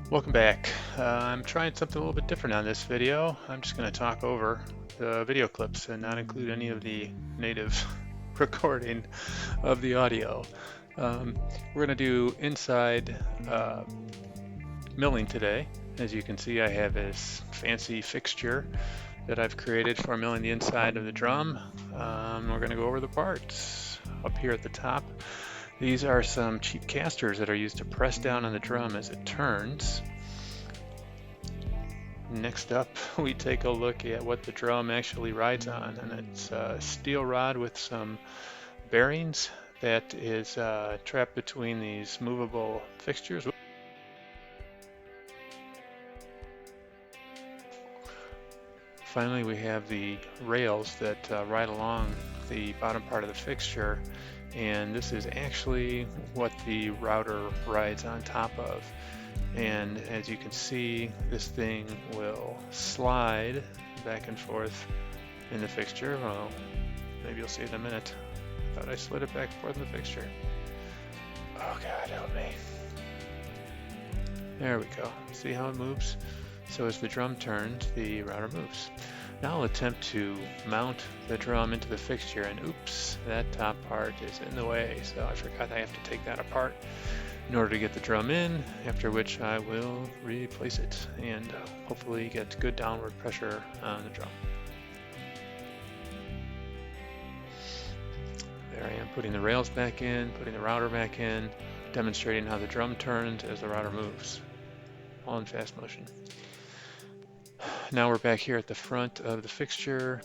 Welcome back. I'm trying something a little bit different on this video. I'm just going to talk over the video clips and not include any of the native recording of the audio. We're going to do inside milling today. As you can see, I have this fancy fixture that I've created for milling the inside of the drum. We're going to go over the parts. Up here at the top, these are some cheap casters that are used to press down on the drum as it turns. Next up, we take a look at what the drum actually rides on, and it's a steel rod with some bearings that is trapped between these movable fixtures. Finally, we have the rails that ride along the bottom part of the fixture, and this is actually what the router rides on top of. And as you can see, this thing will slide back and forth in the fixture. Well, maybe you'll see it in a minute. I thought I slid it back and forth in the fixture. Oh God, help me. There we go. See how it moves? So as the drum turns, the router moves. Now I'll attempt to mount the drum into the fixture, and oops, that top part is in the way. So I forgot I have to take that apart in order to get the drum in, after which I will replace it and hopefully get good downward pressure on the drum. There I am, putting the rails back in, putting the router back in, demonstrating how the drum turns as the router moves, all in fast motion. Now we're back here at the front of the fixture.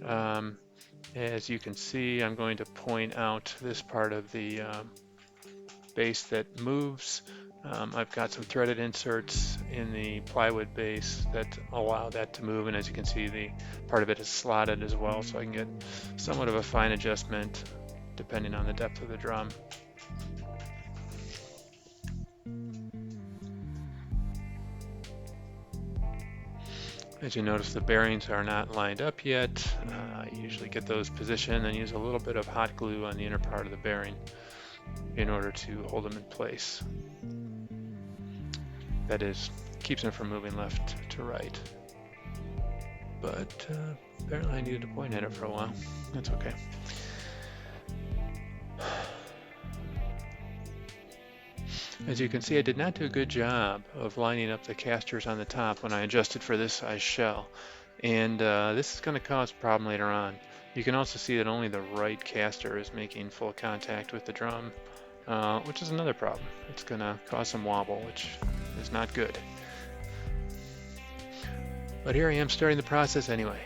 As you can see, I'm going to point out this part of the base that moves. I've got some threaded inserts in the plywood base that allow that to move, and as you can see, the part of it is slotted as well, so I can get somewhat of a fine adjustment depending on the depth of the drum. As you notice, the bearings are not lined up yet. I usually get those positioned and use a little bit of hot glue on the inner part of the bearing in order to hold them in place. That is, keeps them from moving left to right. But apparently I needed to point at it for a while. That's okay. As you can see, I did not do a good job of lining up the casters on the top when I adjusted for this size shell. And this is going to cause a problem later on. You can also see that only the right caster is making full contact with the drum, which is another problem. It's going to cause some wobble, which is not good. But here I am starting the process anyway.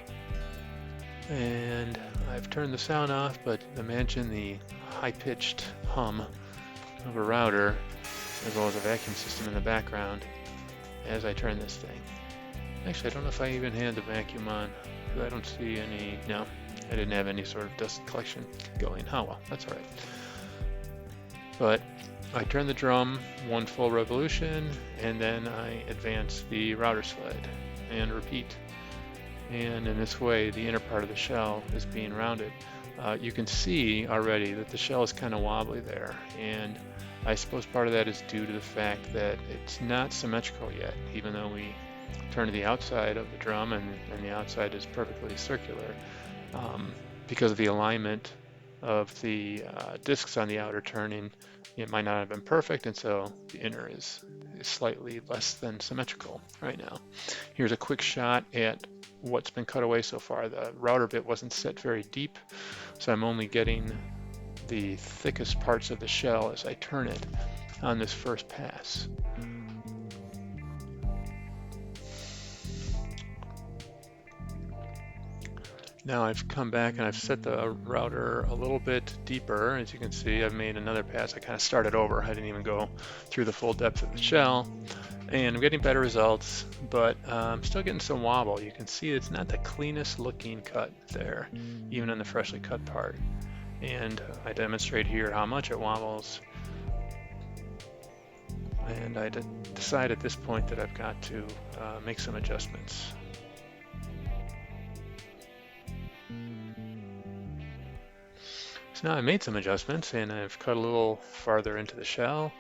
And I've turned the sound off, but imagine the high-pitched hum of a router as well as a vacuum system in the background as I turn this thing. Actually, I don't know if I even had the vacuum on. I don't see any. No, I didn't have any sort of dust collection going. Oh well, that's all right. But I turn the drum one full revolution, and then I advance the router sled and repeat. And in this way, the inner part of the shell is being rounded. You can see already that the shell is kind of wobbly there, and I suppose part of that is due to the fact that it's not symmetrical yet, even though we turn to the outside of the drum and the outside is perfectly circular. Because of the alignment of the discs on the outer turning, it might not have been perfect, and so the inner is slightly less than symmetrical right now. Here's a quick shot at what's been cut away so far. The router bit wasn't set very deep, so I'm only getting the thickest parts of the shell as I turn it on this first pass. Now I've come back and I've set the router a little bit deeper. As you can see, I've made another pass. I kind of started over. I didn't even go through the full depth of the shell. And I'm getting better results, but I'm still getting some wobble. You can see it's not the cleanest looking cut there, even on the freshly cut part. And I demonstrate here how much it wobbles. And I decide at this point that I've got to make some adjustments. So now I made some adjustments and I've cut a little farther into the shell,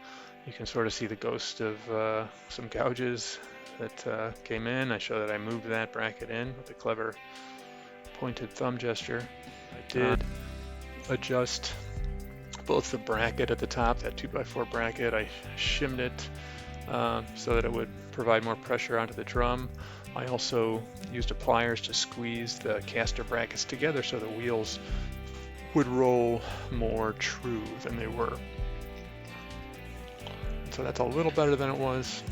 You can sort of see the ghost of some gouges that came in. I show that I moved that bracket in with a clever pointed thumb gesture. I did adjust both the bracket at the top, that 2x4 bracket. I shimmed it so that it would provide more pressure onto the drum. I also used pliers to squeeze the caster brackets together so the wheels would roll more true than they were. So that's a little better than it was,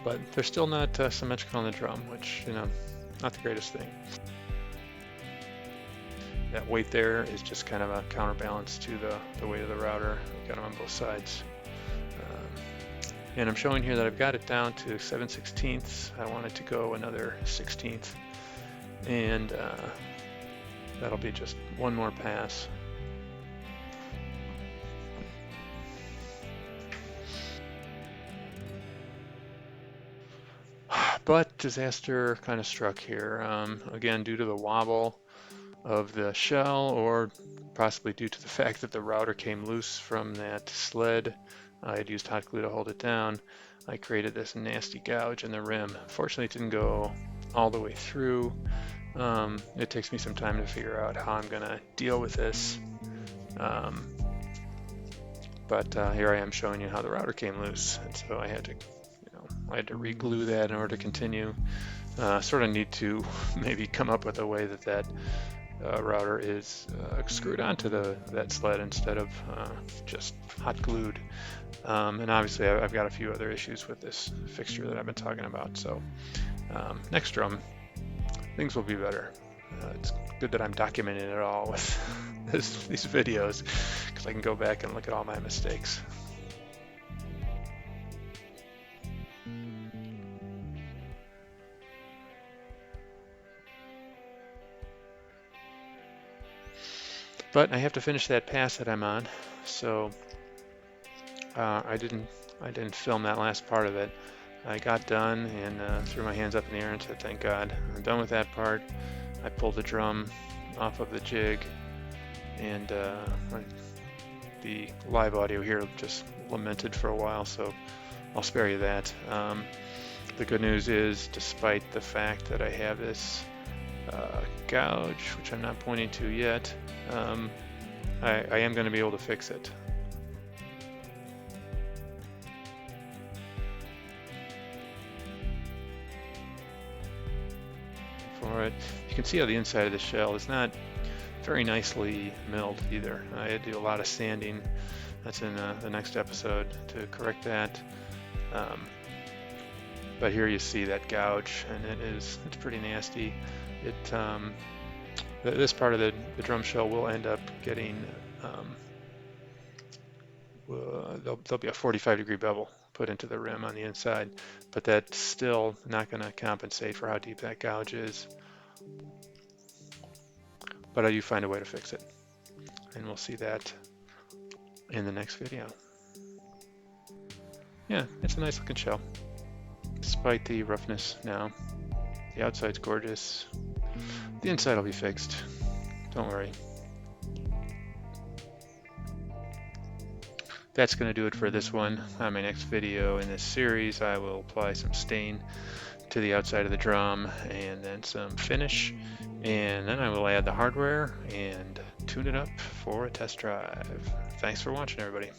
but they're still not symmetrical on the drum, which, you know, not the greatest thing. That weight there is just kind of a counterbalance to the weight of the router. I've got them on both sides. And I'm showing here that I've got it down to 7/16. I want it to go another 16th. And that'll be just one more pass. But disaster kind of struck here. Again, due to the wobble of the shell, or possibly due to the fact that the router came loose from that sled. I had used hot glue to hold it down. I created this nasty gouge in the rim. Fortunately, it didn't go all the way through. It takes me some time to figure out how I'm gonna deal with this. But here I am showing you how the router came loose. And so I had to re-glue that in order to continue. Sort of need to maybe come up with a way that router is screwed onto that sled instead of just hot glued. And obviously I've got a few other issues with this fixture that I've been talking about. So next drum, things will be better. It's good that I'm documenting it all with these videos, because I can go back and look at all my mistakes. But I have to finish that pass that I'm on, so I didn't film that last part of it. I got done and threw my hands up in the air and said, "Thank God, I'm done with that part." I pulled the drum off of the jig, and the live audio here just lamented for a while, so I'll spare you that. The good news is, despite the fact that I have this gouge, which I'm not pointing to yet, I am going to be able to fix it. For it, you can see how the inside of the shell is not very nicely milled either. I had to do a lot of sanding. That's in the next episode to correct that. But here you see that gouge, and it's pretty nasty. This part of the drum shell will end up getting, there'll be a 45-degree bevel put into the rim on the inside, but that's still not going to compensate for how deep that gouge is. But I do find a way to fix it, and we'll see that in the next video. Yeah, it's a nice looking shell, despite the roughness now. The outside's gorgeous. The inside will be fixed. Don't worry. That's going to do it for this one. On my next video in this series, I will apply some stain to the outside of the drum and then some finish. And then I will add the hardware and tune it up for a test drive. Thanks for watching, everybody.